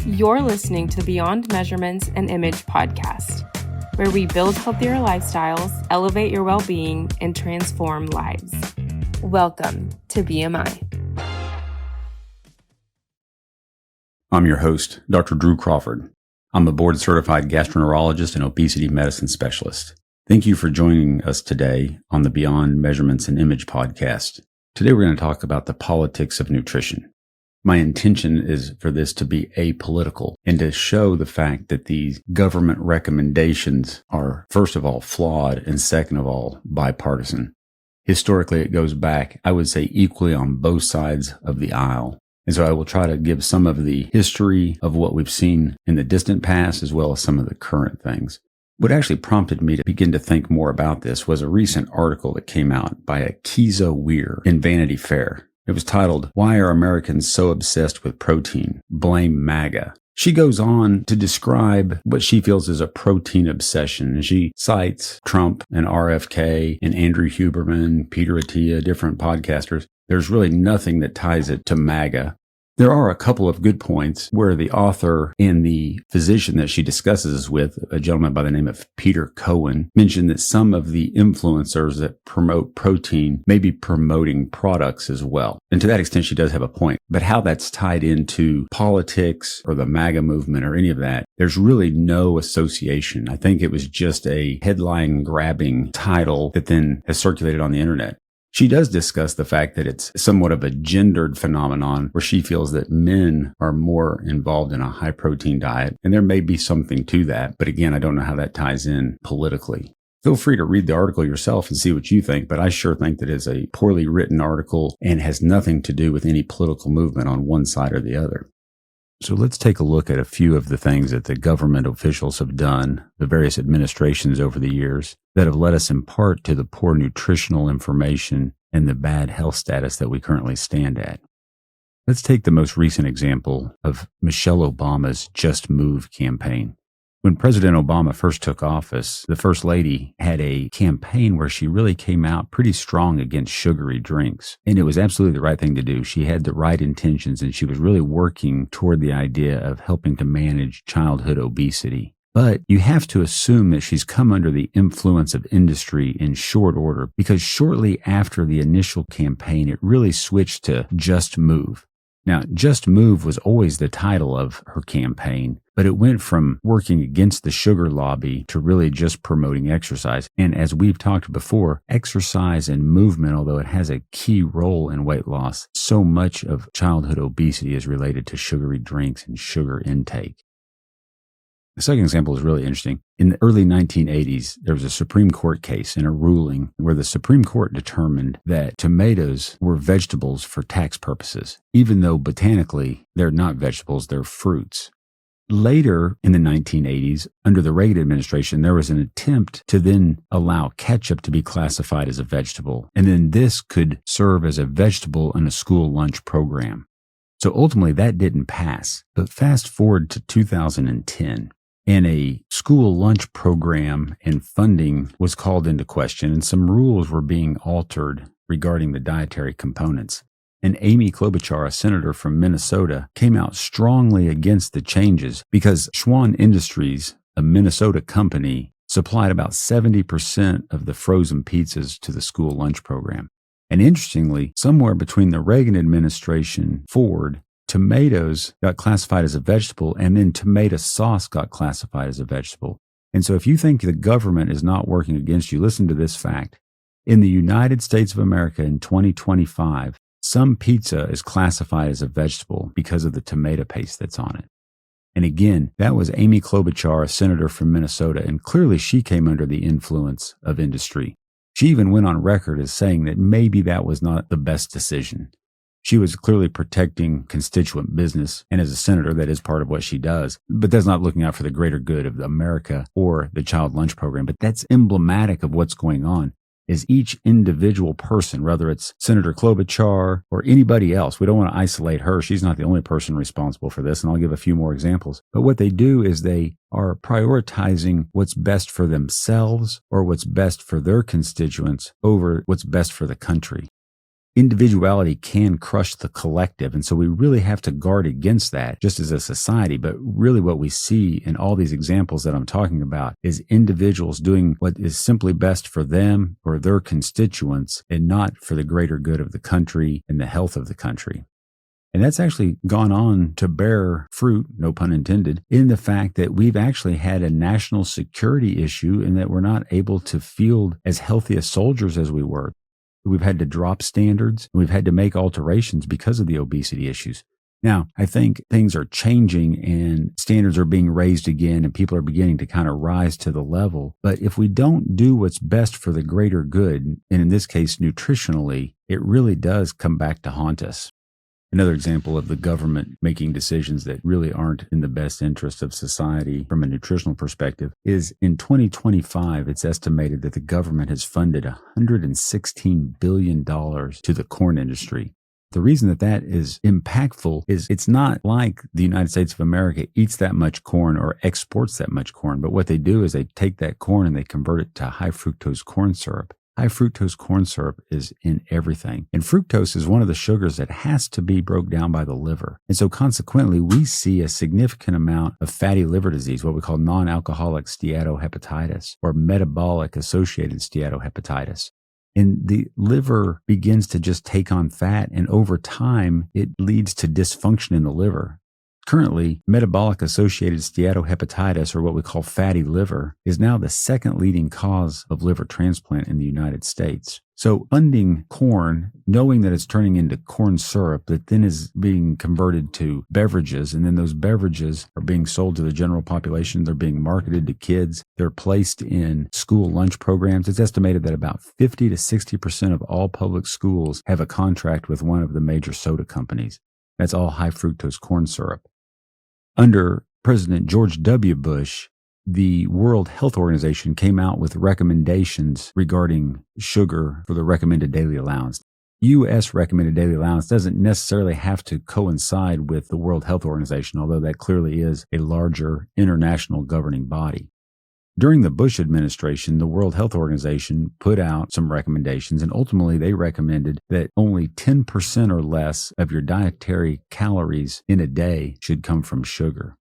You're listening to the Beyond Measurements and Image podcast, where we build healthier lifestyles, elevate your well-being, and transform lives. Welcome to BMI. I'm your host, Dr. Drew Crawford. I'm a board-certified gastroenterologist and obesity medicine specialist. Thank you for joining us today on the Beyond Measurements and Image podcast. Today we're going to talk about the politics of nutrition. My intention is for this to be apolitical and to show the fact that these government recommendations are, first of all, flawed and second of all, bipartisan. Historically, it goes back, I would say, equally on both sides of the aisle. And so I will try to give some of the history of what we've seen in the distant past as well as some of the current things. What actually prompted me to begin to think more about this was a recent article that came out by Akiza Weir in Vanity Fair. It was titled, "Why Are Americans So Obsessed with Protein? Blame MAGA." She goes on to describe what she feels is a protein obsession. And she cites Trump and RFK and Andrew Huberman, Peter Attia, different podcasters. There's really nothing that ties it to MAGA. There are a couple of good points where the author and the physician that she discusses this with, a gentleman by the name of Peter Cohen, mentioned that some of the influencers that promote protein may be promoting products as well. And to that extent, she does have a point. But how that's tied into politics or the MAGA movement or any of that, there's really no association. I think it was just a headline-grabbing title that then has circulated on the internet. She does discuss the fact that it's somewhat of a gendered phenomenon where she feels that men are more involved in a high protein diet. And there may be something to that. But again, I don't know how that ties in politically. Feel free to read the article yourself and see what you think. But I sure think that it's a poorly written article and has nothing to do with any political movement on one side or the other. So let's take a look at a few of the things that the government officials have done, the various administrations over the years, that have led us in part to the poor nutritional information and the bad health status that we currently stand at. Let's take the most recent example of Michelle Obama's Just Move campaign. When President Obama first took office, the First Lady had a campaign where she really came out pretty strong against sugary drinks. And it was absolutely the right thing to do. She had the right intentions and she was really working toward the idea of helping to manage childhood obesity. But you have to assume that she's come under the influence of industry in short order because shortly after the initial campaign, it really switched to Just Move. Now, Just Move was always the title of her campaign, but it went from working against the sugar lobby to really just promoting exercise. And as we've talked before, exercise and movement, although it has a key role in weight loss, so much of childhood obesity is related to sugary drinks and sugar intake. The second example is really interesting. In the early 1980s, there was a Supreme Court case and a ruling where the Supreme Court determined that tomatoes were vegetables for tax purposes, even though botanically they're not vegetables, they're fruits. Later in the 1980s, under the Reagan administration, there was an attempt to then allow ketchup to be classified as a vegetable, and then this could serve as a vegetable in a school lunch program. So ultimately, that didn't pass. But fast forward to 2010. And a school lunch program and funding was called into question, and some rules were being altered regarding the dietary components. And Amy Klobuchar, a senator from Minnesota, came out strongly against the changes because Schwan Industries, a Minnesota company, supplied about 70% of the frozen pizzas to the school lunch program. And interestingly, somewhere between the Reagan administration forward, tomatoes got classified as a vegetable, and then tomato sauce got classified as a vegetable. And so if you think the government is not working against you, listen to this fact. In the United States of America in 2025, some pizza is classified as a vegetable because of the tomato paste that's on it. And again, that was Amy Klobuchar, a senator from Minnesota, and clearly she came under the influence of industry. She even went on record as saying that maybe that was not the best decision. She was clearly protecting constituent business, and as a senator, that is part of what she does. But that's not looking out for the greater good of America or the child lunch program. But that's emblematic of what's going on, is each individual person, whether it's Senator Klobuchar or anybody else. We don't want to isolate her. She's not the only person responsible for this, and I'll give a few more examples. But what they do is they are prioritizing what's best for themselves or what's best for their constituents over what's best for the country. individuality can crush the collective. And so we really have to guard against that just as a society. But really what we see in all these examples that I'm talking about is individuals doing what is simply best for them or their constituents and not for the greater good of the country and the health of the country. And that's actually gone on to bear fruit, no pun intended, in the fact that we've actually had a national security issue in that we're not able to field as healthy as soldiers as we were. We've had to drop standards. We've had to make alterations because of the obesity issues. Now, I think things are changing and standards are being raised again and people are beginning to kind of rise to the level. But if we don't do what's best for the greater good, and in this case, nutritionally, it really does come back to haunt us. Another example of the government making decisions that really aren't in the best interest of society from a nutritional perspective is in 2025, it's estimated that the government has funded $116 billion to the corn industry. The reason that that is impactful is it's not like the United States of America eats that much corn or exports that much corn, but what they do is they take that corn and they convert it to high fructose corn syrup. High fructose corn syrup is in everything. And fructose is one of the sugars that has to be broke down by the liver. And so consequently, we see a significant amount of fatty liver disease, what we call non-alcoholic steatohepatitis or metabolic associated steatohepatitis. And the liver begins to just take on fat, and over time, it leads to dysfunction in the liver. Currently, metabolic associated steatohepatitis, or what we call fatty liver, is now the second leading cause of liver transplant in the United States. So funding corn, knowing that it's turning into corn syrup that then is being converted to beverages, and then those beverages are being sold to the general population, they're being marketed to kids, they're placed in school lunch programs. It's estimated that about 50 to 60% of all public schools have a contract with one of the major soda companies. That's all high fructose corn syrup. Under President George W. Bush, the World Health Organization came out with recommendations regarding sugar for the recommended daily allowance. U.S. recommended daily allowance doesn't necessarily have to coincide with the World Health Organization, although that clearly is a larger international governing body. During the Bush administration, the World Health Organization put out some recommendations, and ultimately they recommended that only 10% or less of your dietary calories in a day should come from sugar.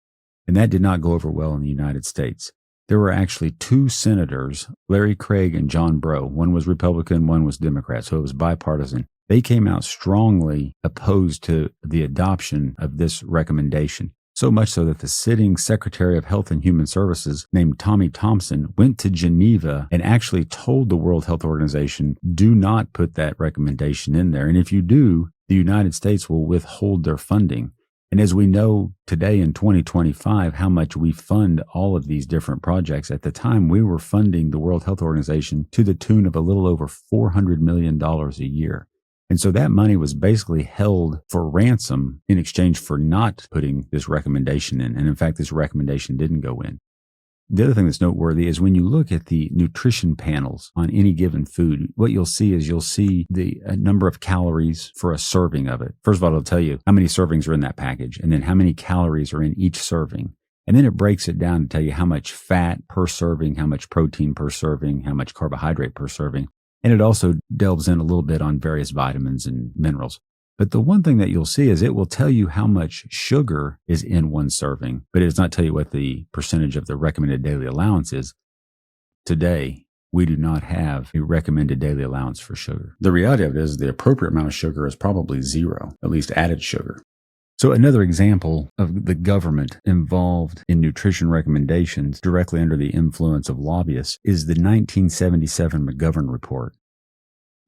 And that did not go over well in the United States. There were actually two senators, Larry Craig and John Breaux. One was Republican, one was Democrat, so it was bipartisan. They came out strongly opposed to the adoption of this recommendation. So much so that the sitting Secretary of Health and Human Services named Tommy Thompson went to Geneva and actually told the World Health Organization, do not put that recommendation in there. And if you do, the United States will withhold their funding. And as we know today in 2025, how much we fund all of these different projects, at the time we were funding the World Health Organization to the tune of a little over $400 million a year. And so that money was basically held for ransom in exchange for not putting this recommendation in. And in fact, this recommendation didn't go in. The other thing that's noteworthy is when you look at the nutrition panels on any given food, what you'll see is you'll see the number of calories for a serving of it. First of all, it'll tell you how many servings are in that package and then how many calories are in each serving. And then it breaks it down to tell you how much fat per serving, how much protein per serving, how much carbohydrate per serving. And it also delves in a little bit on various vitamins and minerals. But the one thing that you'll see is it will tell you how much sugar is in one serving, but it does not tell you what the percentage of the recommended daily allowance is. Today, we do not have a recommended daily allowance for sugar. The reality of it is the appropriate amount of sugar is probably zero, at least added sugar. So another example of the government involved in nutrition recommendations directly under the influence of lobbyists is the 1977 McGovern Report.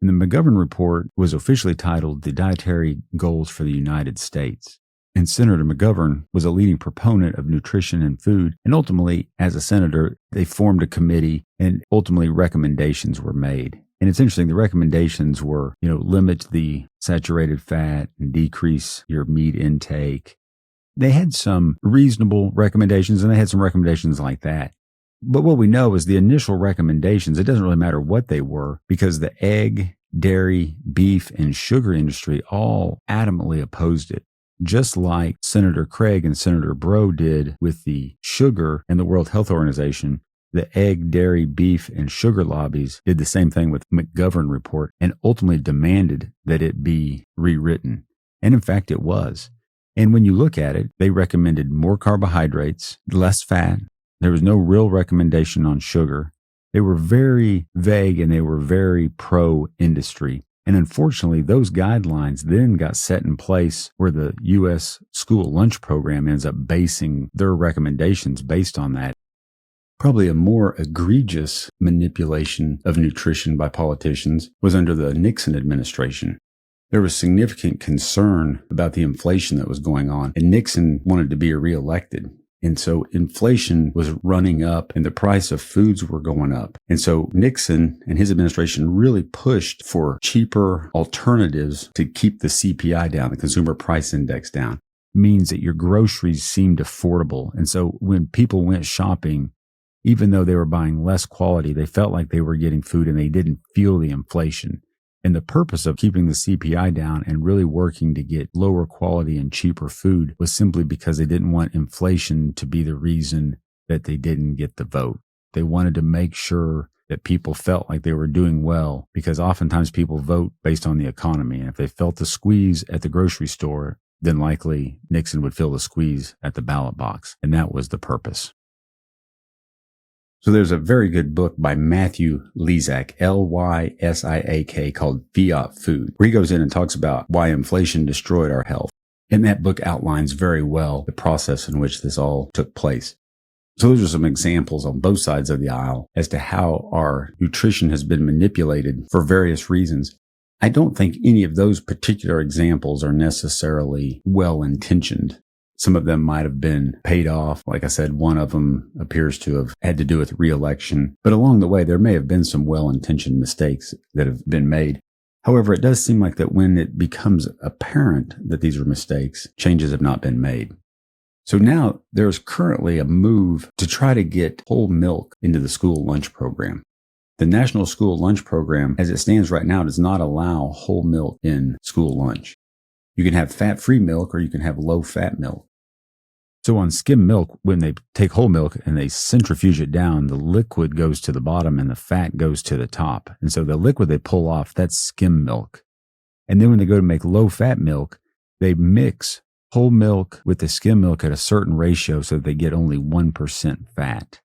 And the McGovern Report was officially titled The Dietary Goals for the United States. And Senator McGovern was a leading proponent of nutrition and food. And ultimately, as a senator, they formed a committee and ultimately recommendations were made. And it's interesting, the recommendations were, limit the saturated fat and decrease your meat intake. They had some reasonable recommendations and they had some recommendations like that. But what we know is the initial recommendations, it doesn't really matter what they were because the egg, dairy, beef, and sugar industry all adamantly opposed it. Just like Senator Craig and Senator Breaux did with the sugar and the World Health Organization, The egg, dairy, beef, and sugar lobbies did the same thing with McGovern Report and ultimately demanded that it be rewritten. And in fact, it was. And when you look at it, they recommended more carbohydrates, less fat. There was no real recommendation on sugar. They were very vague and they were very pro-industry. And unfortunately, those guidelines then got set in place where the U.S. school lunch program ends up basing their recommendations based on that. Probably a more egregious manipulation of nutrition by politicians was under the Nixon administration. There was significant concern about the inflation that was going on, and Nixon wanted to be reelected. And so inflation was running up and the price of foods were going up. And so Nixon and his administration really pushed for cheaper alternatives to keep the CPI down, the consumer price index down. It means that your groceries seemed affordable. And so when people went shopping, even though they were buying less quality, they felt like they were getting food and they didn't feel the inflation. And the purpose of keeping the CPI down and really working to get lower quality and cheaper food was simply because they didn't want inflation to be the reason that they didn't get the vote. They wanted to make sure that people felt like they were doing well, because oftentimes people vote based on the economy. And if they felt the squeeze at the grocery store, then likely Nixon would feel the squeeze at the ballot box. And that was the purpose. So there's a very good book by Matthew Lysiak, Lysiak, called Fiat Food, where he goes in and talks about why inflation destroyed our health. And that book outlines very well the process in which this all took place. So those are some examples on both sides of the aisle as to how our nutrition has been manipulated for various reasons. I don't think any of those particular examples are necessarily well-intentioned. Some of them might have been paid off. Like I said, one of them appears to have had to do with reelection. But along the way, there may have been some well-intentioned mistakes that have been made. However, it does seem like that when it becomes apparent that these are mistakes, changes have not been made. So now there's currently a move to try to get whole milk into the school lunch program. The National School Lunch Program, as it stands right now, does not allow whole milk in school lunch. You can have fat-free milk or you can have low-fat milk. So on skim milk, when they take whole milk and they centrifuge it down, the liquid goes to the bottom and the fat goes to the top. And so the liquid they pull off, that's skim milk. And then when they go to make low-fat milk, they mix whole milk with the skim milk at a certain ratio so that they get only 1% fat.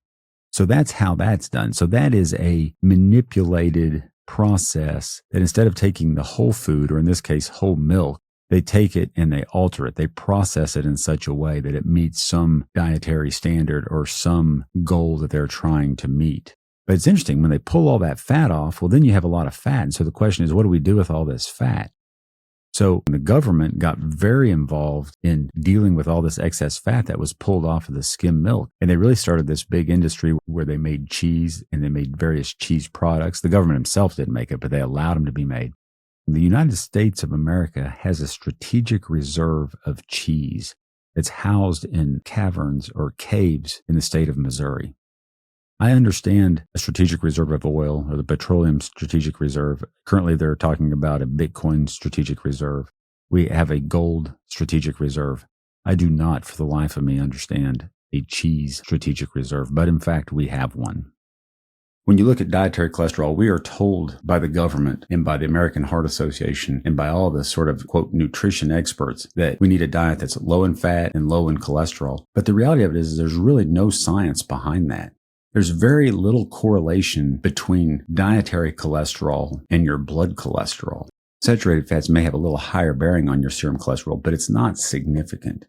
So that's how that's done. So that is a manipulated process that instead of taking the whole food, or in this case, whole milk, they take it and they alter it. They process it in such a way that it meets some dietary standard or some goal that they're trying to meet. But it's interesting, when they pull all that fat off, well, then you have a lot of fat. And so the question is, what do we do with all this fat? So the government got very involved in dealing with all this excess fat that was pulled off of the skim milk. And they really started this big industry where they made cheese and they made various cheese products. The government themselves didn't make it, but they allowed them to be made. The United States of America has a strategic reserve of cheese that's housed in caverns or caves in the state of Missouri. I understand a strategic reserve of oil, or the petroleum strategic reserve. Currently, they're talking about a Bitcoin strategic reserve. We have a gold strategic reserve. I do not, for the life of me, understand a cheese strategic reserve, but in fact, we have one. When you look at dietary cholesterol, we are told by the government and by the American Heart Association and by all the sort of, quote, nutrition experts that we need a diet that's low in fat and low in cholesterol. But the reality of it is there's really no science behind that. There's very little correlation between dietary cholesterol and your blood cholesterol. Saturated fats may have a little higher bearing on your serum cholesterol, but it's not significant.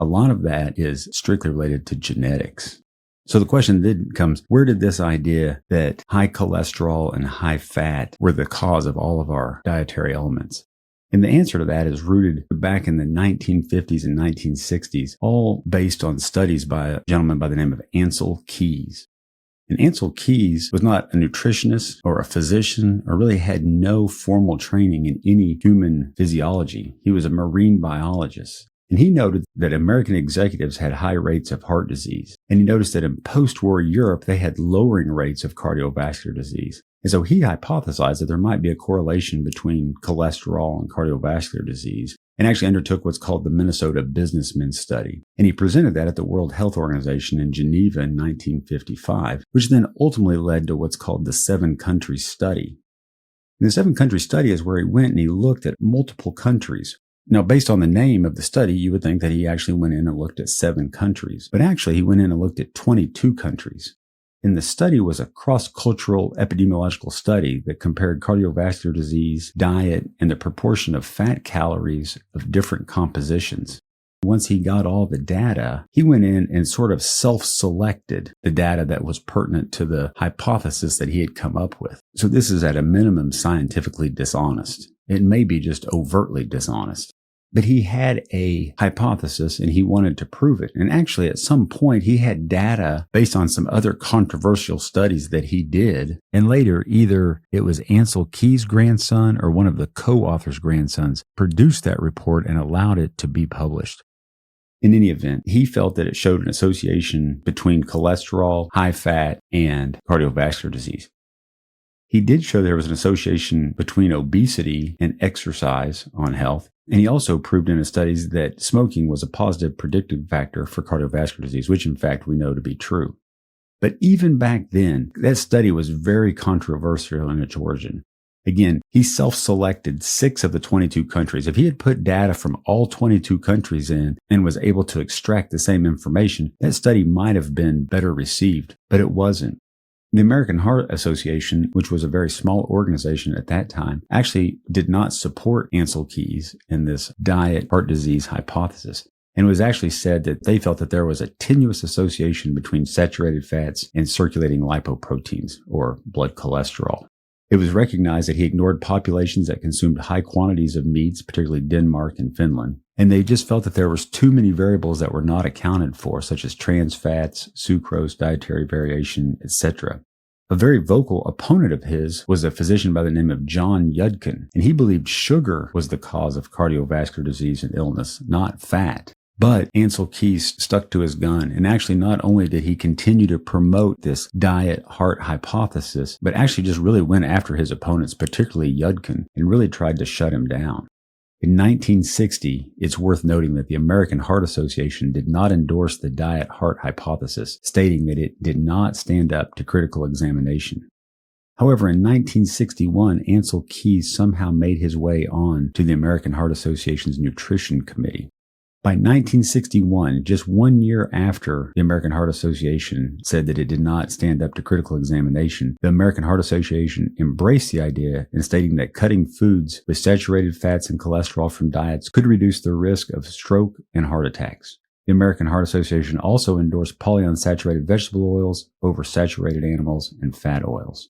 A lot of that is strictly related to genetics. So the question then comes, where did this idea that high cholesterol and high fat were the cause of all of our dietary ailments? And the answer to that is rooted back in the 1950s and 1960s, all based on studies by a gentleman by the name of Ancel. And Ancel was not a nutritionist or a physician or really had no formal training in any human physiology. He was a marine biologist. And he noted that American executives had high rates of heart disease. And he noticed that in post-war Europe, they had lowering rates of cardiovascular disease. And so he hypothesized that there might be a correlation between cholesterol and cardiovascular disease. and actually undertook what's called the Minnesota Businessmen Study. And he presented that at the World Health Organization in Geneva in 1955, which then ultimately led to what's called the 7-country study. And the 7-country study is where he went and he looked at multiple countries. Now, based on the name of the study, you would think that he actually went in and looked at 7 countries. But actually, he went in and looked at 22 countries. And the study was a cross-cultural epidemiological study that compared cardiovascular disease, diet, and the proportion of fat calories of different compositions. Once he got all the data, he went in and sort of self-selected the data that was pertinent to the hypothesis that he had come up with. So this is at a minimum scientifically dishonest. It may be just overtly dishonest. But he had a hypothesis and he wanted to prove it. And actually, at some point, he had data based on some other controversial studies that he did. And later, either it was Ancel Keys' grandson or one of the co-authors' grandsons produced that report and allowed it to be published. In any event, he felt that it showed an association between cholesterol, high fat, and cardiovascular disease. He did show there was an association between obesity and exercise on health. And he also proved in his studies that smoking was a positive predictive factor for cardiovascular disease, which in fact we know to be true. But even back then, that study was very controversial in its origin. Again, he self-selected 6 of the 22 countries. If he had put data from all 22 countries in and was able to extract the same information, that study might have been better received, but it wasn't. The American Heart Association, which was a very small organization at that time, actually did not support Ancel Keys in this diet heart disease hypothesis. And it was actually said that they felt that there was a tenuous association between saturated fats and circulating lipoproteins, or blood cholesterol. It was recognized that he ignored populations that consumed high quantities of meats, particularly Denmark and Finland. And they just felt that there was too many variables that were not accounted for, such as trans fats, sucrose, dietary variation, etc. A very vocal opponent of his was a physician by the name of John Yudkin, and he believed sugar was the cause of cardiovascular disease and illness, not fat. But Ancel Keys stuck to his gun, and actually not only did he continue to promote this diet heart hypothesis, but actually just really went after his opponents, particularly Yudkin, and really tried to shut him down. In 1960, it's worth noting that the American Heart Association did not endorse the diet heart hypothesis, stating that it did not stand up to critical examination. However, in 1961, Ancel Keys somehow made his way on to the American Heart Association's Nutrition Committee. By 1961, just 1 year after the American Heart Association said that it did not stand up to critical examination, the American Heart Association embraced the idea in stating that cutting foods with saturated fats and cholesterol from diets could reduce the risk of stroke and heart attacks. The American Heart Association also endorsed polyunsaturated vegetable oils over saturated animals and fat oils.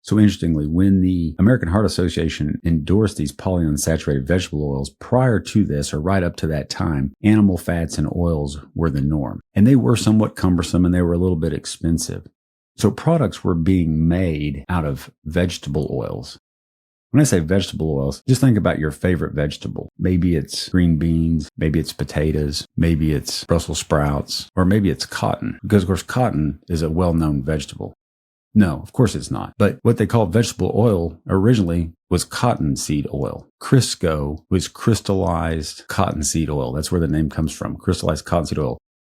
So interestingly, when the American Heart Association endorsed these polyunsaturated vegetable oils, prior to this, or right up to that time, animal fats and oils were the norm. And they were somewhat cumbersome and they were a little bit expensive. So products were being made out of vegetable oils. When I say vegetable oils, just think about your favorite vegetable. Maybe it's green beans, maybe it's potatoes, maybe it's Brussels sprouts, or maybe it's cotton. Because of course, cotton is a well-known vegetable. No, of course it's not. But what they called vegetable oil originally was cottonseed oil. Crisco was crystallized cottonseed oil. That's where the name comes from, crystallized cottonseed oil.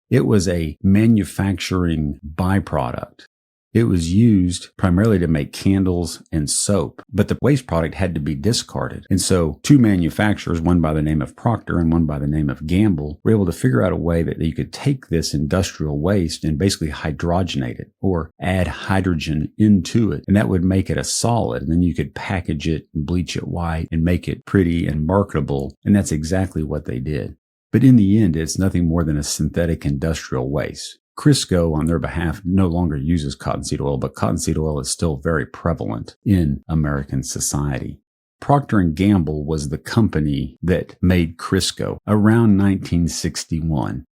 It was a manufacturing byproduct. It was used primarily to make candles and soap, but the waste product had to be discarded. And so 2 manufacturers, one by the name of Procter and one by the name of Gamble, were able to figure out a way that you could take this industrial waste and basically hydrogenate it or add hydrogen into it. And that would make it a solid. And then you could package it and bleach it white and make it pretty and marketable. And that's exactly what they did. But in the end, it's nothing more than a synthetic industrial waste. Crisco, on their behalf, no longer uses cottonseed oil, but cottonseed oil is still very prevalent in American society. Procter & Gamble was the company that made Crisco around 1961.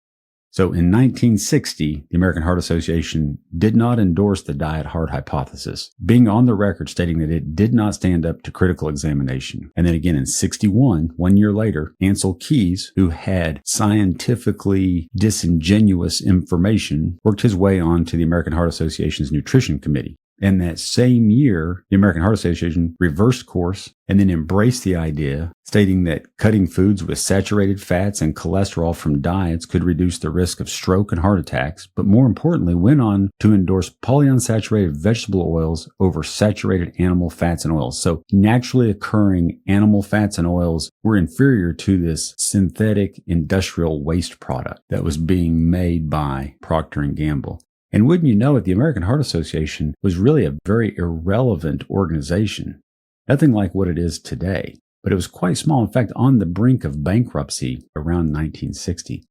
So in 1960, the American Heart Association did not endorse the diet heart hypothesis, being on the record stating that it did not stand up to critical examination. And then again in 61, 1 year later, Ancel Keys, who had scientifically disingenuous information, worked his way on to the American Heart Association's Nutrition Committee. And that same year, the American Heart Association reversed course and then embraced the idea, stating that cutting foods with saturated fats and cholesterol from diets could reduce the risk of stroke and heart attacks, but more importantly, went on to endorse polyunsaturated vegetable oils over saturated animal fats and oils. So naturally occurring animal fats and oils were inferior to this synthetic industrial waste product that was being made by Procter & Gamble. And wouldn't you know it, the American Heart Association was really a very irrelevant organization. Nothing like what it is today, but it was quite small. In fact, on the brink of bankruptcy around 1960.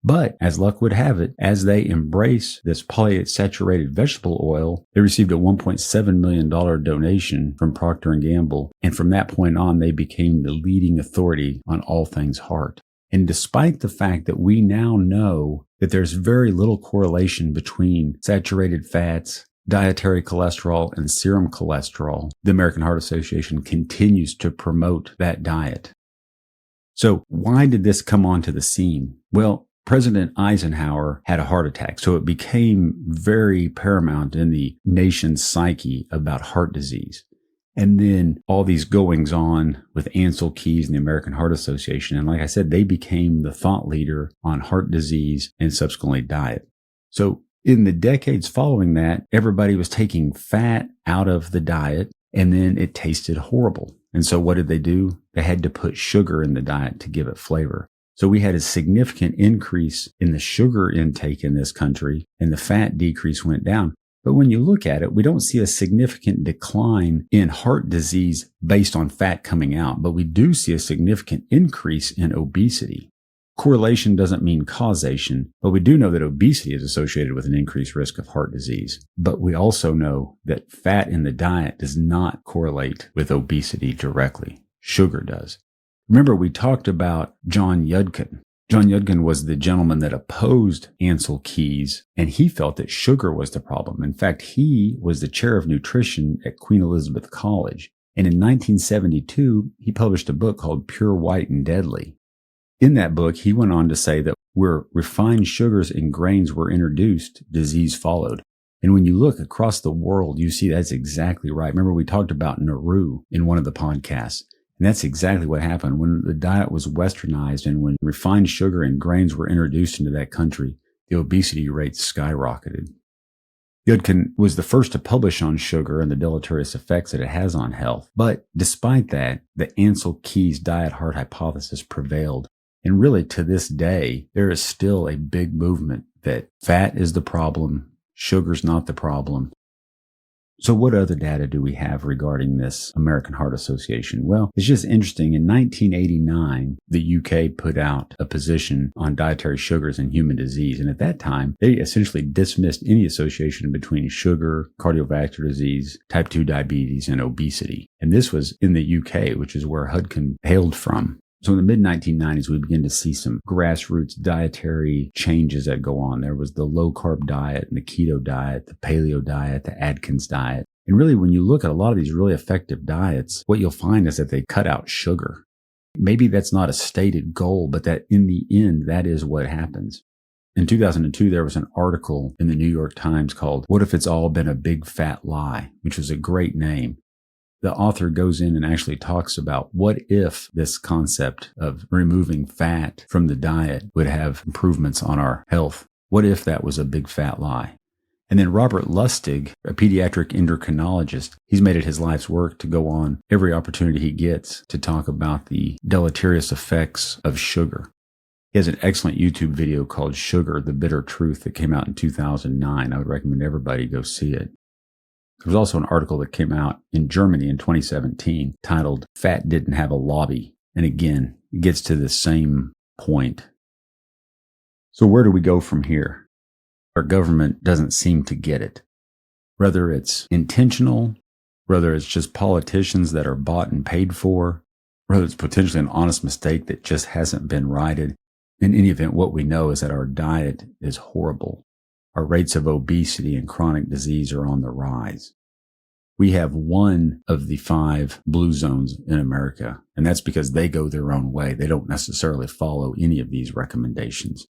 But as luck would have it, as they embrace this polyunsaturated vegetable oil, they received a $1.7 million donation from Procter & Gamble. And from that point on, they became the leading authority on all things heart. And despite the fact that we now know that there's very little correlation between saturated fats, dietary cholesterol, and serum cholesterol, the American Heart Association continues to promote that diet. So why did this come onto the scene? Well, President Eisenhower had a heart attack, so it became very paramount in the nation's psyche about heart disease. And then all these goings on with Ancel Keys and the American Heart Association. And like I said, they became the thought leader on heart disease and subsequently diet. So in the decades following that, everybody was taking fat out of the diet and then it tasted horrible. And so what did they do? They had to put sugar in the diet to give it flavor. So we had a significant increase in the sugar intake in this country and the fat decrease went down. But when you look at it, we don't see a significant decline in heart disease based on fat coming out, but we do see a significant increase in obesity. Correlation doesn't mean causation, but we do know that obesity is associated with an increased risk of heart disease. But we also know that fat in the diet does not correlate with obesity directly. Sugar does. Remember, we talked about John Yudkin. John Yudkin was the gentleman that opposed Ancel Keys, and he felt that sugar was the problem. In fact, he was the chair of nutrition at Queen Elizabeth College. And in 1972, he published a book called Pure, White, and Deadly. In that book, he went on to say that where refined sugars and grains were introduced, disease followed. And when you look across the world, you see that's exactly right. Remember, we talked about Nauru in one of the podcasts. And that's exactly what happened. When the diet was westernized and when refined sugar and grains were introduced into that country, the obesity rates skyrocketed. Yudkin was the first to publish on sugar and the deleterious effects that it has on health. But despite that, the Ancel Keys diet heart hypothesis prevailed. And really to this day, there is still a big movement that fat is the problem, sugar's not the problem. So what other data do we have regarding this American Heart Association? Well, it's just interesting. In 1989, the UK put out a position on dietary sugars and human disease. And at that time, they essentially dismissed any association between sugar, cardiovascular disease, type 2 diabetes, and obesity. And this was in the UK, which is where Yudkin hailed from. So in the mid-1990s, we begin to see some grassroots dietary changes that go on. There was the low-carb diet and the keto diet, the paleo diet, the Atkins diet. And really, when you look at a lot of these really effective diets, what you'll find is that they cut out sugar. Maybe that's not a stated goal, but that in the end, that is what happens. In 2002, there was an article in the New York Times called, "What If It's All Been a Big Fat Lie?" which was a great name. The author goes in and actually talks about what if this concept of removing fat from the diet would have improvements on our health? What if that was a big fat lie? And then Robert Lustig, a pediatric endocrinologist, he's made it his life's work to go on every opportunity he gets to talk about the deleterious effects of sugar. He has an excellent YouTube video called Sugar, the Bitter Truth that came out in 2009. I would recommend everybody go see it. There was also an article that came out in Germany in 2017 titled "Fat Didn't Have a Lobby." And again, it gets to the same point. So where do we go from here? Our government doesn't seem to get it. Whether it's intentional, whether it's just politicians that are bought and paid for, whether it's potentially an honest mistake that just hasn't been righted. In any event, what we know is that our diet is horrible. Our rates of obesity and chronic disease are on the rise. We have one of the 5 blue zones in America, and that's because they go their own way. They don't necessarily follow any of these recommendations.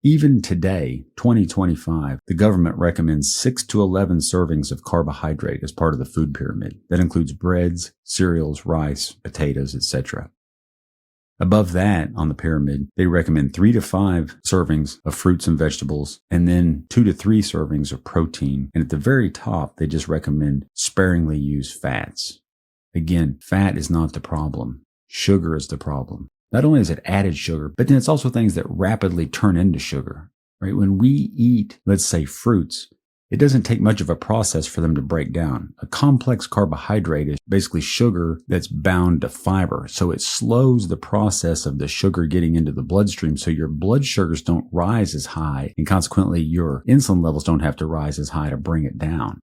Even today, 2025, the government recommends 6 to 11 servings of carbohydrate as part of the food pyramid. That includes breads, cereals, rice, potatoes, etc. Above that on the pyramid, they recommend 3 to 5 servings of fruits and vegetables, and then 2 to 3 servings of protein. And at the very top, they just recommend sparingly use fats. Again, fat is not the problem. Sugar is the problem. Not only is it added sugar, but then it's also things that rapidly turn into sugar, right? When we eat, let's say, fruits, it doesn't take much of a process for them to break down. A complex carbohydrate is basically sugar that's bound to fiber. So it slows the process of the sugar getting into the bloodstream, so your blood sugars don't rise as high, and consequently your insulin levels don't have to rise as high to bring it down.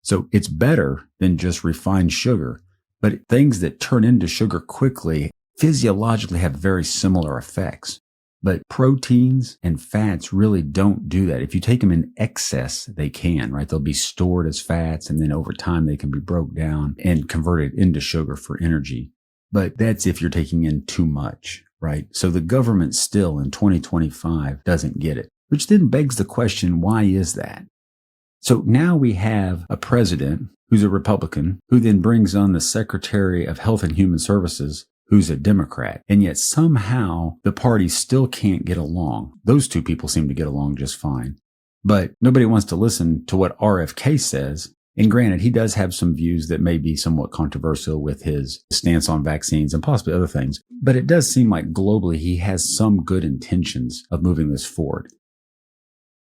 So it's better than just refined sugar, but things that turn into sugar quickly physiologically have very similar effects. But proteins and fats really don't do that. If you take them in excess, they can, right? They'll be stored as fats, and then over time they can be broke down and converted into sugar for energy. But that's if you're taking in too much, right? So the government still in 2025 doesn't get it, which then begs the question, why is that? So now we have a president who's a Republican, who then brings on the Secretary of Health and Human Services, who's a Democrat, and yet somehow the parties still can't get along. Those two people seem to get along just fine. But nobody wants to listen to what RFK says. And granted, he does have some views that may be somewhat controversial with his stance on vaccines and possibly other things. But it does seem like globally he has some good intentions of moving this forward.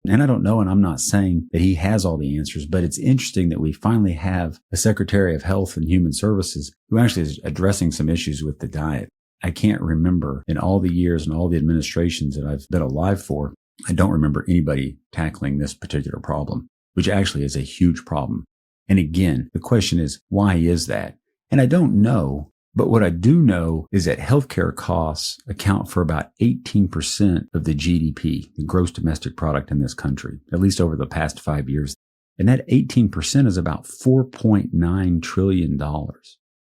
And I don't know, and I'm not saying that he has all the answers, but it's interesting that we finally have a Secretary of Health and Human Services who actually is addressing some issues with the diet. I can't remember in all the years and all the administrations that I've been alive for, I don't remember anybody tackling this particular problem, which actually is a huge problem. And again, the question is, why is that? And I don't know. But what I do know is that healthcare costs account for about 18% of the GDP, the gross domestic product in this country, at least over the past 5 years. And that 18% is about $4.9 trillion.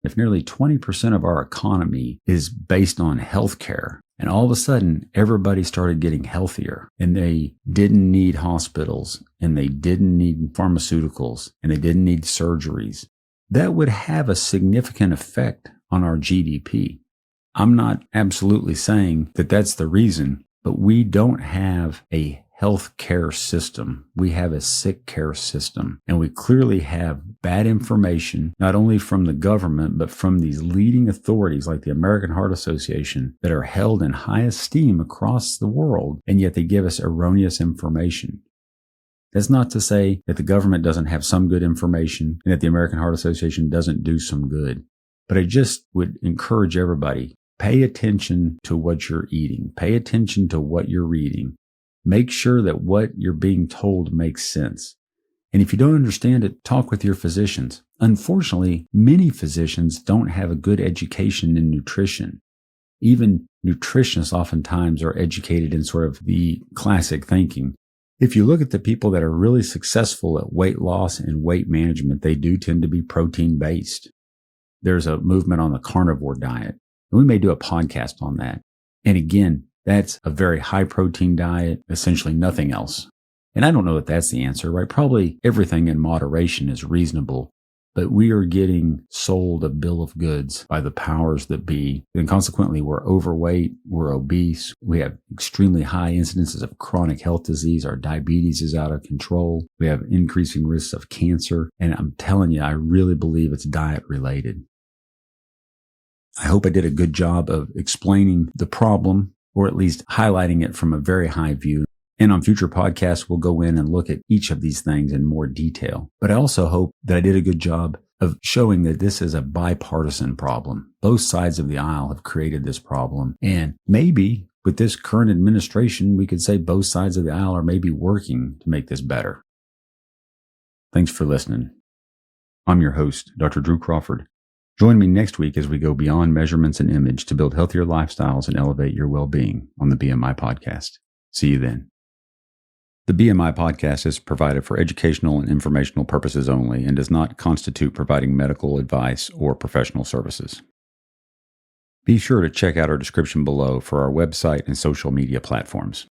If nearly 20% of our economy is based on healthcare, and all of a sudden everybody started getting healthier, and they didn't need hospitals, and they didn't need pharmaceuticals, and they didn't need surgeries, that would have a significant effect on our GDP. I'm not absolutely saying that that's the reason, but we don't have a health care system. We have a sick care system. And we clearly have bad information, not only from the government, but from these leading authorities like the American Heart Association that are held in high esteem across the world, and yet they give us erroneous information. That's not to say that the government doesn't have some good information and that the American Heart Association doesn't do some good. But I just would encourage everybody, pay attention to what you're eating. Pay attention to what you're reading. Make sure that what you're being told makes sense. And if you don't understand it, talk with your physicians. Unfortunately, many physicians don't have a good education in nutrition. Even nutritionists oftentimes are educated in sort of the classic thinking. If you look at the people that are really successful at weight loss and weight management, they do tend to be protein-based. There's a movement on the carnivore diet, and we may do a podcast on that. And again, that's a very high protein diet, essentially nothing else. And I don't know that that's the answer, right? Probably everything in moderation is reasonable, but we are getting sold a bill of goods by the powers that be. And consequently, we're overweight, we're obese, we have extremely high incidences of chronic health disease, our diabetes is out of control, we have increasing risks of cancer. And I'm telling you, I really believe it's diet related. I hope I did a good job of explaining the problem, or at least highlighting it from a very high view. And on future podcasts, we'll go in and look at each of these things in more detail. But I also hope that I did a good job of showing that this is a bipartisan problem. Both sides of the aisle have created this problem. And maybe with this current administration, we could say both sides of the aisle are maybe working to make this better. Thanks for listening. I'm your host, Dr. Drew Crawford. Join me next week as we go beyond measurements and image to build healthier lifestyles and elevate your well-being on the BMI podcast. See you then. The BMI podcast is provided for educational and informational purposes only and does not constitute providing medical advice or professional services. Be sure to check out our description below for our website and social media platforms.